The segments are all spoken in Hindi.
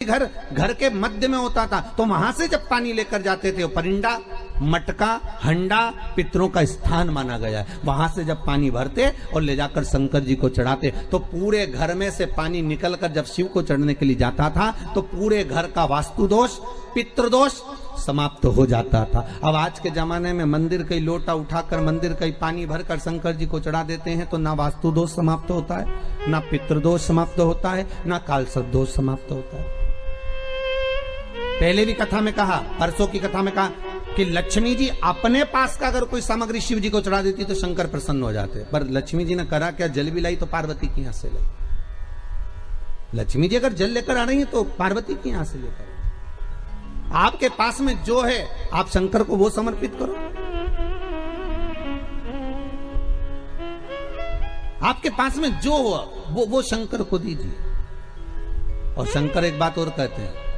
घर के मध्य में होता था, तो वहां से जब पानी लेकर जाते थे, परिंदा, मटका, हंडा पितरों का स्थान माना गया है। वहां से जब पानी भरते और ले जाकर शंकर जी को चढ़ाते, तो पूरे घर में से पानी निकलकर जब शिव को चढ़ने के लिए जाता था, तो पूरे घर का वास्तु दोष, पितृदोष समाप्त हो जाता था। अब आज के जमाने में मंदिर कई लोटा उठाकर मंदिर कई पानी भरकर शंकर जी को चढ़ा देते हैं, तो ना वास्तु दोष समाप्त होता है, ना पितृदोष समाप्त होता है, ना कालसर्प दोष समाप्त होता है। पहले भी कथा में कहा, परसों की कथा में कहा कि लक्ष्मी जी अपने पास का अगर कोई सामग्री शिव जी को चढ़ा देती तो शंकर प्रसन्न हो जाते, पर लक्ष्मी जी ने करा क्या, जल भी लाई तो पार्वती की यहां से लाई। लक्ष्मी जी अगर जल लेकर आ रही है तो पार्वती की यहां से लेकर, आपके पास में जो है आप शंकर को वो समर्पित करो। आपके पास में जो हो वो शंकर को दीजिए। और शंकर एक बात और कहते हैं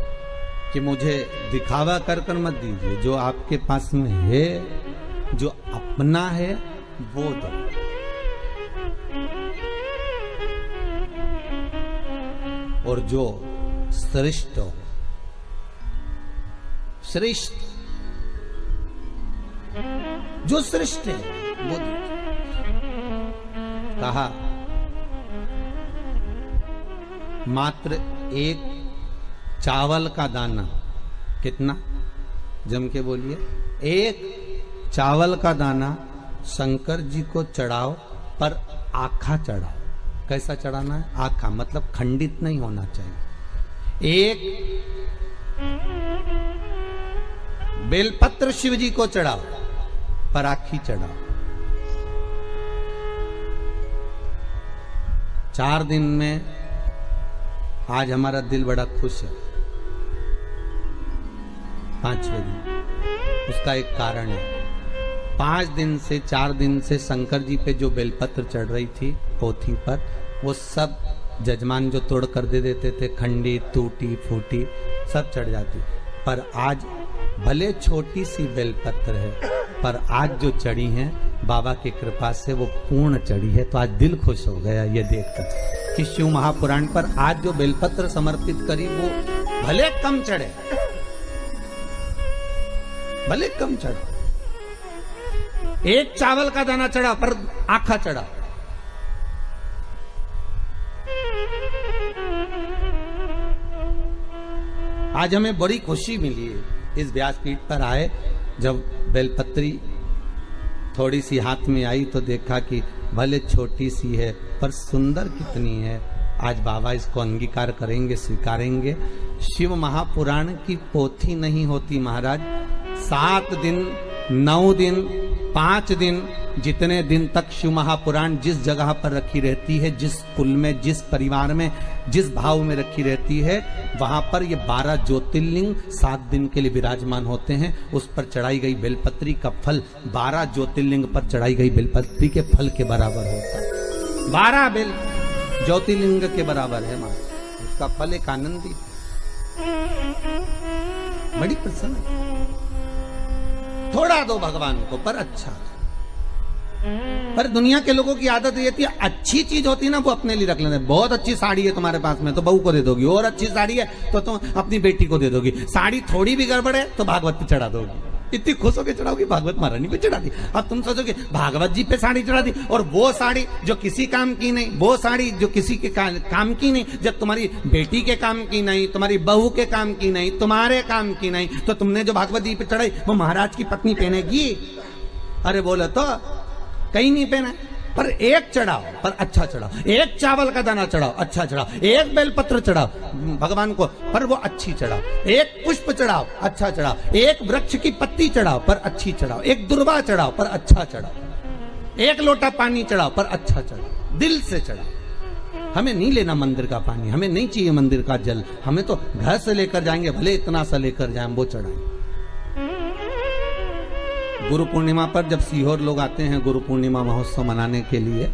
कि मुझे दिखावा कर कर मत दीजिए, जो आपके पास में है, जो अपना है वो दो। और जो श्रेष्ठ हो, श्रेष्ठ, जो श्रेष्ठ है वो दीजिए। कहा मात्र एक चावल का दाना, कितना, जम के बोलिए, एक चावल का दाना शंकर जी को चढ़ाओ, पर आखा चढ़ाओ। कैसा चढ़ाना है? आखा, मतलब खंडित नहीं होना चाहिए। एक बेलपत्र शिव जी को चढ़ाओ, पर आखी चढ़ाओ। 4 दिन में आज हमारा दिल बड़ा खुश है, 5वें दिन। उसका एक कारण है, 5 दिन से 4 दिन से शंकर जी पे जो बेलपत्र चढ़ रही थी पोथी पर, वो सब जजमान जो तोड़ कर दे देते थे, खंडी, टूटी फूटी सब चढ़ जाती। पर आज भले छोटी सी बेलपत्र है, पर आज जो चढ़ी है बाबा की कृपा से वो पूर्ण चढ़ी है। तो आज दिल खुश हो गया ये देखकर कि शिव महापुराण पर आज जो बेलपत्र समर्पित करी वो भले कम चढ़े, भले कम चढ़ा, एक चावल का दाना चढ़ा पर आखा चढ़ा। आज हमें बड़ी खुशी मिली है, इस व्यासपीठ पर आए, जब बेलपत्री थोड़ी सी हाथ में आई तो देखा कि भले छोटी सी है पर सुंदर कितनी है। आज बाबा इसको अंगीकार करेंगे, स्वीकारेंगे। शिव महापुराण की पोथी नहीं होती महाराज, 7 दिन, 9 दिन, 5 दिन, जितने दिन तक शिव महापुराण जिस जगह पर रखी रहती है, जिस कुल में, जिस परिवार में, जिस भाव में रखी रहती है, वहां पर ये 12 ज्योतिर्लिंग 7 दिन के लिए विराजमान होते हैं। उस पर चढ़ाई गई बेलपत्री का फल 12 ज्योतिर्लिंग पर चढ़ाई गई बेलपत्री के फल के बराबर होता है। 12 बेल ज्योतिर्लिंग के बराबर है मां, उसका फल एक आनंदी, बड़ी प्रसन्न। थोड़ा दो भगवान को, पर अच्छा। पर दुनिया के लोगों की आदत ये थी, अच्छी चीज होती ना वो अपने लिए रख लेते। बहुत अच्छी साड़ी है तुम्हारे पास में तो बहू को दे दोगी, और अच्छी साड़ी है तो तुम अपनी बेटी को दे दोगी। साड़ी थोड़ी भी गड़बड़ है तो भागवत पे चढ़ा दोगी, इतनी खुश होकर चढ़ाओगी, भागवत महारानी पे चढ़ा दी। अब तुम सोचोगे भागवत जी पे साड़ी चढ़ा दी, और वो साड़ी जो किसी काम की नहीं, वो साड़ी जो किसी के काम की नहीं, जब तुम्हारी बेटी के काम की नहीं, तुम्हारी बहू के काम की नहीं, तुम्हारे काम की नहीं, तो तुमने जो भागवत जी पे चढ़ाई वो महाराज की पत्नी पहनेगी? अरे बोले तो कहीं नहीं पहना, पर एक चढ़ाओ, पर अच्छा चढ़ाओ। एक चावल का दाना चढ़ाओ, अच्छा चढ़ाओ। एक बेलपत्र चढ़ाओ भगवान को, पर वो अच्छी चढ़ाओ। एक पुष्प चढ़ाओ, अच्छा चढ़ाओ। एक वृक्ष की पत्ती चढ़ाओ, पर अच्छी चढ़ाओ। एक दुर्वा चढ़ाओ, पर अच्छा चढ़ाओ। एक लोटा पानी चढ़ाओ, पर अच्छा चढ़ाओ, दिल से चढ़ाओ। हमें नहीं लेना मंदिर का पानी, हमें नहीं चाहिए मंदिर का जल, हमें तो घर से लेकर जाएंगे, भले इतना सा लेकर जाए, वो चढ़ाएंगे। गुरु पूर्णिमा पर जब सीहोर लोग आते हैं गुरु पूर्णिमा महोत्सव मनाने के लिए,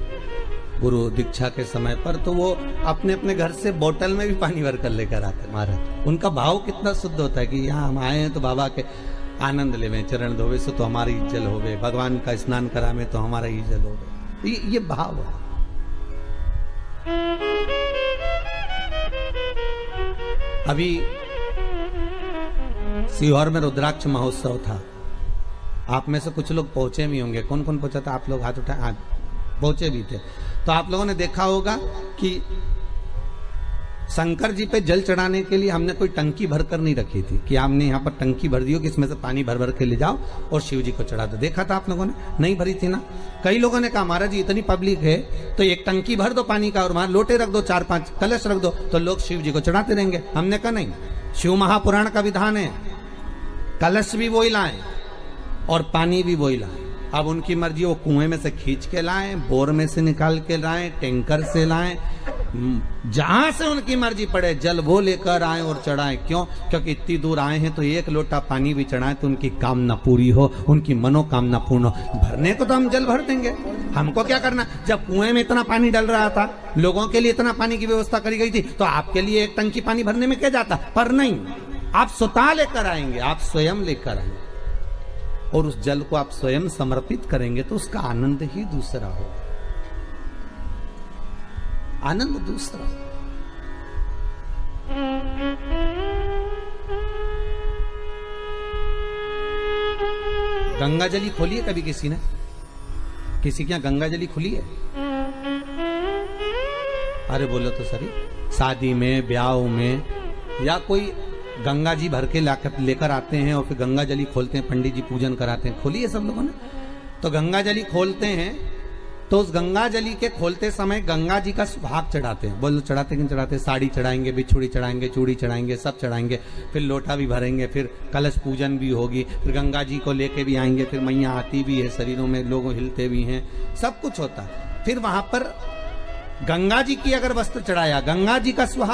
गुरु दीक्षा के समय पर, तो वो अपने अपने घर से बोतल में भी पानी भर कर लेकर आते हैं महाराज। उनका भाव कितना शुद्ध होता है कि यहाँ हम आए हैं तो बाबा के आनंद लेवे, चरण धोवे से तो हमारी जल होवे, भगवान का स्नान करावे तो हमारा ही जल होवे। ये भाव है। अभी सीहोर में रुद्राक्ष महोत्सव था। आप में से कुछ लोग पहुंचे भी होंगे। कौन कौन पहुंचा था? आप लोग हाथ उठाए। हाँ, पहुंचे भी थे। तो आप लोगों ने देखा होगा कि शंकर जी पे जल चढ़ाने के लिए हमने कोई टंकी भरकर नहीं रखी थी कि आपने यहाँ पर टंकी भर दी हो कि इसमें से पानी भर भर के ले जाओ और शिव जी को चढ़ा दो। देखा था आप लोगों ने? नहीं भरी थी ना। कई लोगों ने कहा महाराज जी इतनी पब्लिक है तो एक टंकी भर दो पानी का और वहां लोटे रख दो, 4-5 कलश रख दो तो लोग शिव जी को चढ़ाते रहेंगे। हमने कहा नहीं, शिव महापुराण का विधान है कलश भी वही लाएं और पानी भी वही लाएं। अब उनकी मर्जी, वो कुएं में से खींच के लाएं, बोर में से निकाल के लाएं, टैंकर से लाएं, जहां से उनकी मर्जी पड़े जल वो लेकर आए और चढ़ाएं। क्यों? क्योंकि इतनी दूर आए हैं तो एक लोटा पानी भी चढ़ाएं तो उनकी कामना पूरी हो, उनकी मनोकामना पूर्ण हो। भरने को तो हम जल भर देंगे, हमको क्या करना। जब कुएं में इतना पानी डल रहा था, लोगों के लिए इतना पानी की व्यवस्था करी गई थी, तो आपके लिए एक टंकी पानी भरने में क्या जाता। पर नहीं, आप स्वतः लेकर आएंगे, आप स्वयं लेकर आएंगे और उस जल को आप स्वयं समर्पित करेंगे तो उसका आनंद ही दूसरा हो, आनंद दूसरा। गंगा जली खोली है कभी किसी ने? किसी के यहां गंगा जली खुली है? अरे बोलो तो सही। शादी में, ब्याह में या कोई गंगा जी भर के लेकर आते हैं और फिर गंगा जली खोलते हैं, पंडित जी पूजन कराते हैं। खोली है सब लोगों ने? तो गंगा जली खोलते हैं तो उस गंगा जली के खोलते समय गंगा जी का सुहाग चढ़ाते हैं। बोलो चढ़ाते कि नहीं चढ़ाते? साड़ी चढ़ाएंगे, बिछुड़ी चढ़ाएंगे, चूड़ी चढ़ाएंगे, सब चढ़ाएंगे, फिर लोटा भी भरेंगे, फिर कलश पूजन भी होगी, फिर गंगा जी को लेके भी आएंगे, फिर मैया आती भी है, शरीरों में लोग हिलते भी हैं, सब कुछ होता है। फिर वहां पर गंगा जी की अगर वस्त्र चढ़ाया, गंगा जी का सुहाग